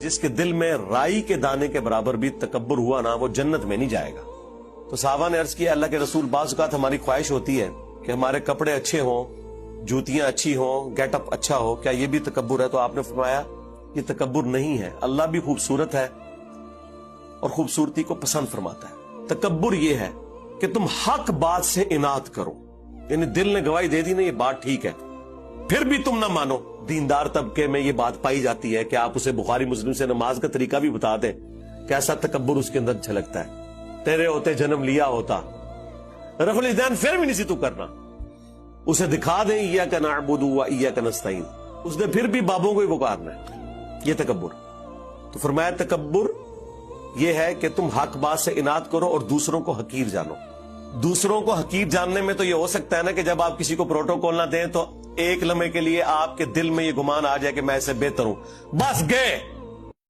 جس کے دل میں رائی کے دانے کے برابر بھی تکبر ہوا نا، وہ جنت میں نہیں جائے گا۔ تو صحابہ نے عرض کیا، اللہ کے رسول، بعض اوقات ہماری خواہش ہوتی ہے کہ ہمارے کپڑے اچھے ہوں، جوتیاں اچھی ہوں، گیٹ اپ اچھا ہو، کیا یہ بھی تکبر ہے؟ تو آپ نے فرمایا یہ تکبر نہیں ہے، اللہ بھی خوبصورت ہے اور خوبصورتی کو پسند فرماتا ہے۔ تکبر یہ ہے کہ تم حق بات سے اناد کرو، یعنی دل نے گواہی دے دی نا یہ بات ٹھیک ہے، پھر بھی تم نہ مانو۔ دیندار طبقے میں یہ بات پائی جاتی ہے کہ آپ اسے بخاری مسلم سے نماز کا طریقہ بھی بتا دیں، کیسا تکبر اس کے اندر جھلکتا ہے۔ تیرے ہوتے جنم لیا ہوتا، رفع الیدین پھر بھی نہیں سی تو کرنا، اسے دکھا دیں ایاک نعبد و ایاک نستعین، اس نے پھر بھی بابوں کو ہی پکارنا ہے، یہ تکبر۔ تو فرمایا تکبر یہ ہے کہ تم حق بات سے اناد کرو اور دوسروں کو حقیر جانو۔ دوسروں کو حقیر جاننے میں تو یہ ہو سکتا ہے نا کہ جب آپ کسی کو پروٹوکول نہ دیں تو ایک لمحے کے لیے آپ کے دل میں یہ گمان آ جائے کہ میں ایسے بہتر ہوں، بس گئے۔